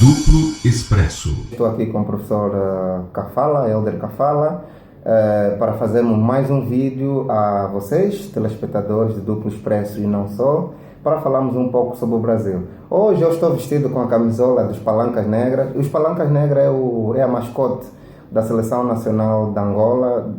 Duplo Expresso. Estou aqui com o professor Kafala, Helder Kafala, para fazermos mais um vídeo a vocês, telespectadores de Duplo Expresso e não só, para falarmos um pouco sobre o Brasil. Hoje eu estou vestido com a camisola dos Palancas Negras. Os Palancas Negras é a mascote da Seleção Nacional de Angola.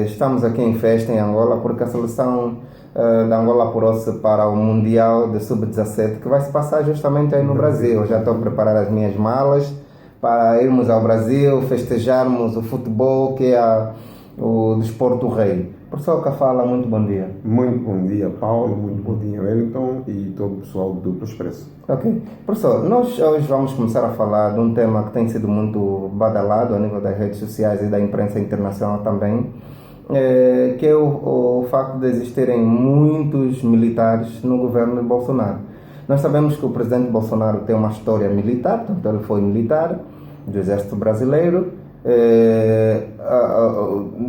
Estamos aqui em festa em Angola porque a seleção da Angola apurou-se para o Mundial de Sub-17 que vai se passar justamente aí no Brasil. Eu já estou a preparar as minhas malas para irmos ao Brasil, festejarmos o futebol, que é o desporto rei. Professor Kafala, muito bom dia. Muito bom dia, Paulo, muito bom dia, Wellington e todo o pessoal do Duplo Expresso. Ok. Professor, nós hoje vamos começar a falar de um tema que tem sido muito badalado a nível das redes sociais e da imprensa internacional também, que é o facto de existirem muitos militares no governo de Bolsonaro. Nós sabemos que o presidente Bolsonaro tem uma história militar, portanto ele foi militar do Exército Brasileiro.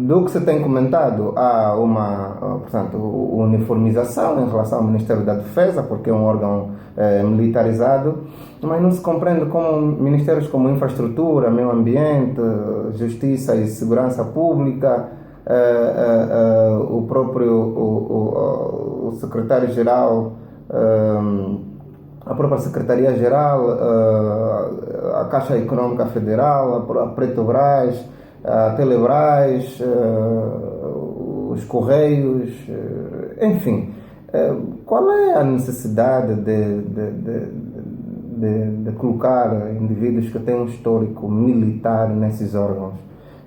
Do que se tem comentado, há uma, portanto, uniformização em relação ao Ministério da Defesa, porque é um órgão militarizado, mas não se compreende como ministérios como Infraestrutura, Meio Ambiente, Justiça e Segurança Pública, o próprio o secretário-geral, a própria Secretaria-Geral, a Caixa Econômica Federal, a Petrobras, a Telebrás, os Correios, enfim. Qual é a necessidade de colocar indivíduos que têm um histórico militar nesses órgãos,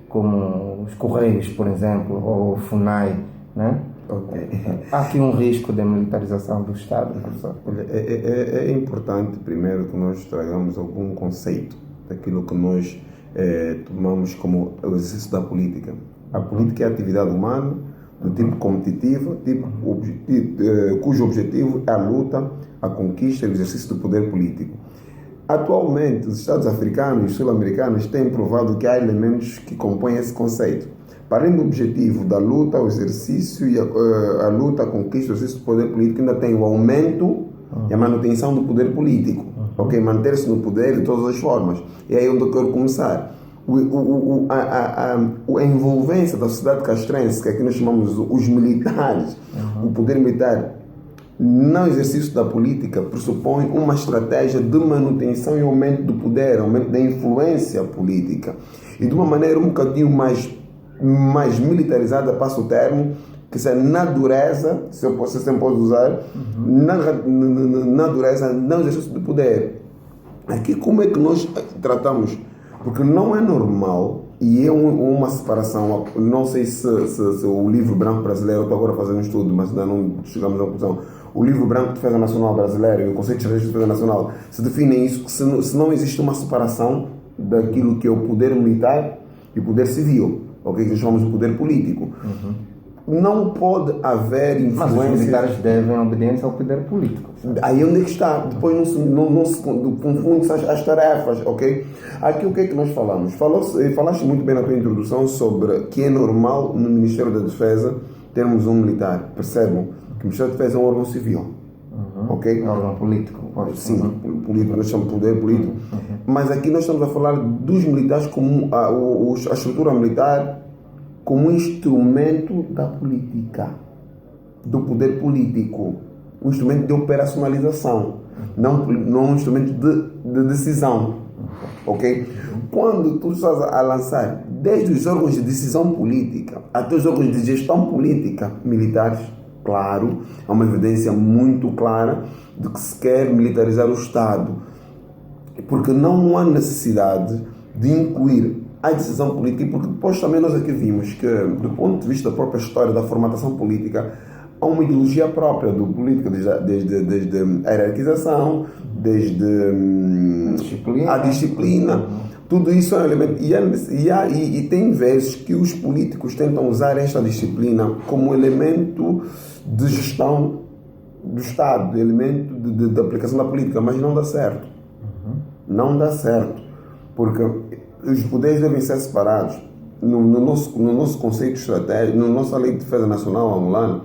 como os Correios, por exemplo, ou o FUNAI, né? Okay. Há aqui um risco de militarização do Estado, professor? É importante, primeiro, que nós tragamos algum conceito daquilo que nós tomamos como o exercício da política. A política é a atividade humana do tipo competitivo, cujo objetivo é a luta, a conquista e o exercício do poder político. Atualmente, os Estados africanos e sul-americanos têm provado que há elementos que compõem esse conceito. Para além do objetivo da luta, o exercício e a luta, a conquista, o exercício do poder político, ainda tem o aumento e a manutenção do poder político. Ok? Manter-se no poder de todas as formas. E é aí onde eu quero começar. A envolvência da sociedade castrense, que aqui nós chamamos os militares, o poder militar, no exercício da política, pressupõe uma estratégia de manutenção e aumento do poder, aumento da influência política. E de uma maneira um bocadinho mais militarizada, passa o termo, que é na dureza, se eu sempre posso usar, na dureza, no exercício do poder. Aqui como é que nós tratamos? Porque não é normal, e é uma separação, não sei se o livro branco brasileiro, eu estou agora fazendo um estudo, mas ainda não chegamos à conclusão, o livro branco de defesa nacional brasileiro e o conceito de estratégia de defesa nacional se definem isso, que se não existe uma separação daquilo que é o poder militar e o poder civil, que nós chamamos de poder político. Não pode haver influência. Mas os militares devem obediência ao poder político. Aí onde é que está? Depois não se confunde as tarefas, ok? Aqui o que é que nós falamos? Falaste muito bem na tua introdução sobre que é normal no Ministério da Defesa termos um militar. Percebam que o Ministério da Defesa é um órgão civil. Ok? É um órgão político. Sim, político, nós chamamos de poder político. Mas aqui nós estamos a falar dos militares como a estrutura militar como instrumento da política, do poder político, um instrumento de operacionalização, não um instrumento de decisão, ok? Quando tu estás a lançar desde os órgãos de decisão política até os órgãos de gestão política militares, claro, há uma evidência muito clara de que se quer militarizar o Estado, porque não há necessidade de incluir a decisão política, porque depois também nós aqui vimos que, do ponto de vista da própria história da formatação política, há uma ideologia própria do político, desde a hierarquização, desde a disciplina. Tudo isso é um elemento. E tem vezes que os políticos tentam usar esta disciplina como elemento de gestão do Estado, elemento de aplicação da política, mas não dá certo. Não dá certo. Porque os poderes devem ser separados. No nosso conceito estratégico, na nossa lei de defesa nacional angolana,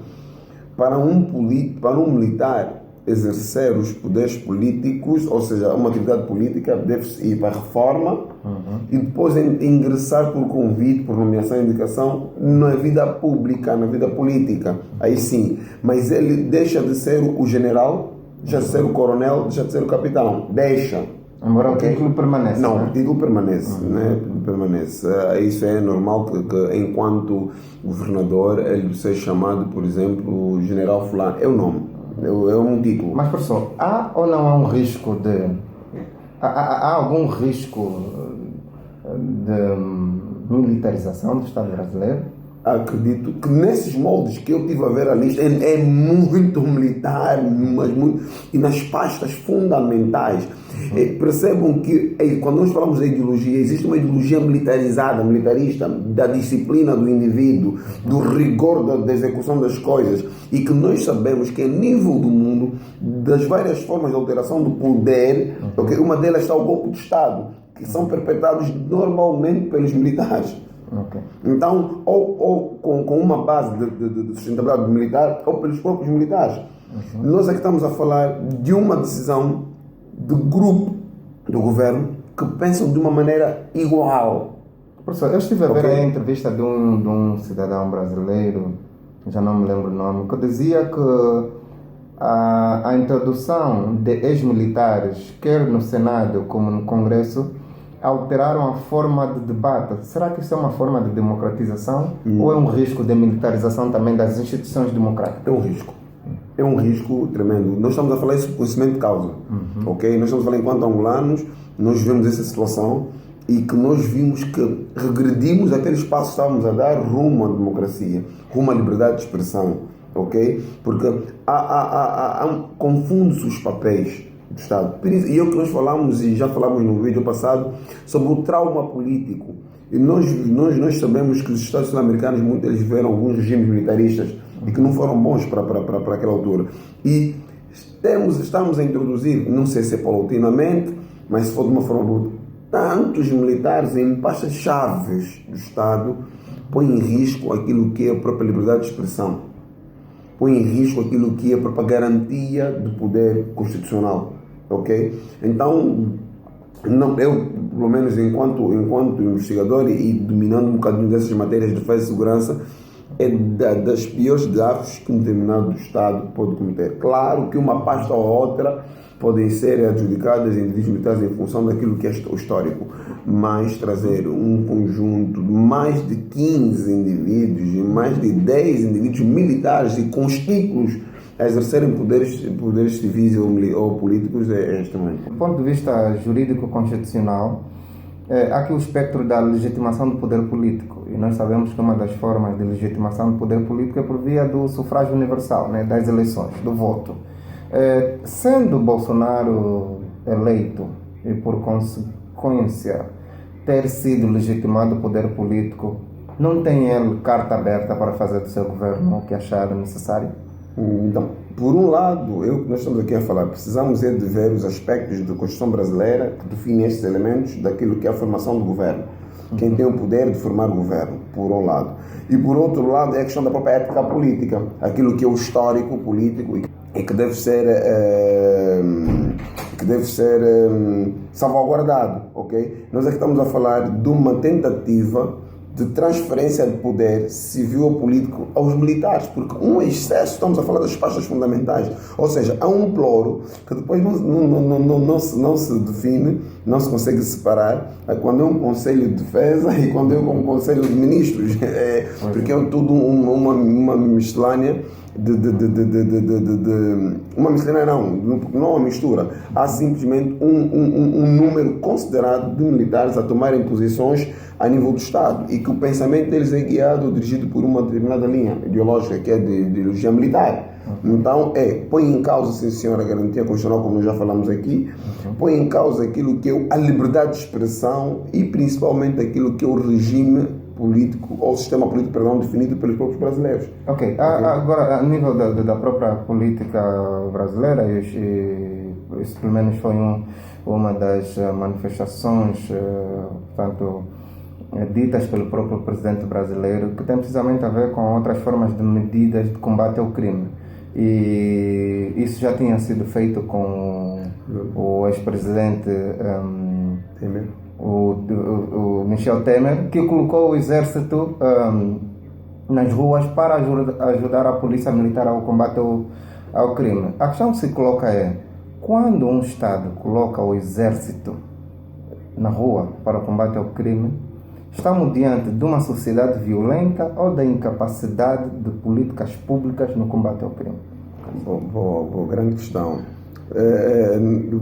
para um militar, exercer os poderes políticos, ou seja, uma atividade política, deve ir para a reforma e depois ingressar por convite, por nomeação e indicação na vida pública, na vida política. Aí sim. Mas ele deixa de ser o general, deixa de ser o coronel, deixa de ser o capitão. Deixa. Embora o título permaneça. Não, né? o título permanece, né? Permanece. Isso é normal que enquanto governador ele seja chamado, por exemplo, general fulano. É o nome. É um título. Mas, professor, há ou não há um risco de... Há algum risco de militarização do Estado brasileiro? Acredito que nesses moldes que eu tive a ver a lista, ele é muito militar, mas muito, e nas pastas fundamentais. Percebam que quando nós falamos de ideologia, existe uma ideologia militarizada, militarista, da disciplina do indivíduo, do rigor da execução das coisas, e que nós sabemos que a nível do mundo, das várias formas de alteração do poder, uma delas está o golpe de Estado, que são perpetrados normalmente pelos militares. Okay. Então, ou com uma base de sustentabilidade militar, ou pelos próprios militares. Nós aqui estamos a falar de uma decisão de grupo do governo que pensam de uma maneira igual. Professor, eu estive a ver a entrevista de um cidadão brasileiro, já não me lembro o nome, que dizia que a introdução de ex-militares, quer no Senado como no Congresso, alteraram a forma de debate. Será que isso é uma forma de democratização ou é um risco de militarização também das instituições democráticas? É um risco. É um risco tremendo. Nós estamos a falar isso por conhecimento de causa. Ok? Nós estamos a falar enquanto angolanos, nós vivemos essa situação e que nós vimos que regredimos aquele espaço que estávamos a dar rumo à democracia, rumo à liberdade de expressão. Ok? Porque confunde-se os papéis do Estado. E é o que nós falamos, e já falamos no vídeo passado, sobre o trauma político. E nós sabemos que os Estados sul-americanos, muitos eles viveram alguns regimes militaristas e que não foram bons para aquela altura. E estamos a introduzir, não sei se é paulatinamente, mas se for de uma forma bruta, tantos militares em pastas chaves do Estado põem em risco aquilo que é a própria liberdade de expressão, põe em risco aquilo que é a própria garantia do poder constitucional, ok? Então, eu, pelo menos enquanto investigador e dominando um bocadinho dessas matérias de defesa e segurança, é das piores gafes que um determinado Estado pode cometer. Claro que uma pasta ou outra podem ser adjudicadas a indivíduos militares em função daquilo que é o histórico, mas trazer um conjunto de mais de 15 indivíduos e mais de 10 indivíduos militares e conspícuos a exercerem poderes civis ou políticos é extremamente. Do ponto de vista jurídico-constitucional, há aqui o espectro da legitimação do poder político, e nós sabemos que uma das formas de legitimação do poder político é por via do sufrágio universal, né, das eleições, do voto. Sendo Bolsonaro eleito e por consequência ter sido legitimado o poder político, não tem ele carta aberta para fazer do seu governo o que achar necessário? Então, por um lado, nós estamos aqui a falar, precisamos de ver os aspectos da Constituição brasileira que definem estes elementos daquilo que é a formação do governo. Quem tem o poder de formar o governo, por um lado. E por outro lado, é a questão da própria ética política, aquilo que é o histórico político e que deve ser salvaguardado, ok? Nós aqui estamos a falar de uma tentativa de transferência de poder civil ou político aos militares, porque um excesso, estamos a falar das pastas fundamentais, ou seja, há um ploro que depois não se define, não se consegue separar quando é um Conselho de Defesa e quando é um Conselho de Ministros, porque é tudo uma miscelânea uma miscelânea não uma mistura, há simplesmente um número considerado de militares a tomarem posições a nível do Estado e que o pensamento deles é guiado ou dirigido por uma determinada linha ideológica que é de ideologia militar. Então põe em causa, sim senhora, a garantia constitucional, como nós já falamos aqui, põe em causa aquilo que é a liberdade de expressão e principalmente aquilo que é o regime político, ou sistema político, perdão, definido pelos próprios brasileiros. Ok. Agora, a nível da própria política brasileira, isso pelo menos foi uma das manifestações, portanto, ditas pelo próprio presidente brasileiro, que tem precisamente a ver com outras formas de medidas de combate ao crime. E isso já tinha sido feito com o ex-presidente Temer. o Michel Temer, que colocou o exército nas ruas para ajudar a polícia militar ao combate ao crime. A questão que se coloca é, quando um Estado coloca o exército na rua para o combate ao crime, estamos diante de uma sociedade violenta ou da incapacidade de políticas públicas no combate ao crime? Boa, grande questão.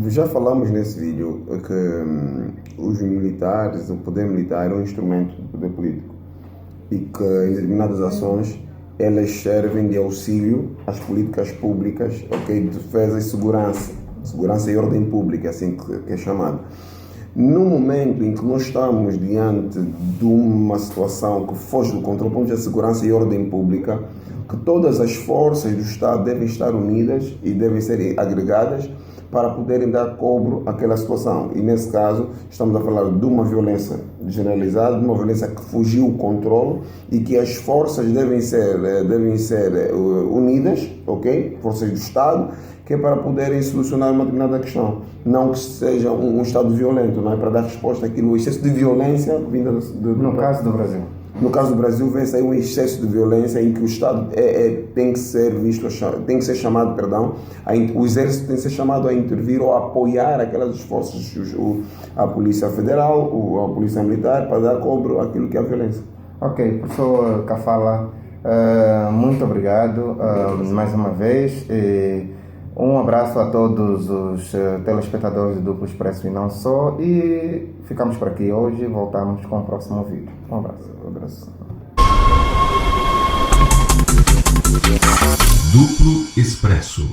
Já falamos nesse vídeo que os militares, o poder militar é um instrumento do poder político e que em determinadas ações elas servem de auxílio às políticas públicas, de defesa e segurança e ordem pública, assim que é chamado. No momento em que nós estamos diante de uma situação que foge do controle, ponto de segurança e ordem pública, que todas as forças do Estado devem estar unidas e devem ser agregadas para poderem dar cobro àquela situação. E nesse caso, estamos a falar de uma violência generalizada, de uma violência que fugiu o controle e que as forças devem ser unidas, forças do Estado, que é para poderem solucionar uma determinada questão. Não que seja um Estado violento, não é para dar resposta àquilo, o excesso de violência vinda no caso do Brasil. No caso do Brasil, vê-se aí um excesso de violência em que o Estado tem que ser chamado, o exército tem que ser chamado a intervir ou a apoiar aquelas forças, a Polícia Federal, a Polícia Militar, para dar cobro àquilo que é a violência. Ok, professor Kafala, muito obrigado mais uma vez. Um abraço a todos os telespectadores do Duplo Expresso e não só. E ficamos por aqui hoje. Voltamos com o próximo vídeo. Um abraço. Duplo Expresso.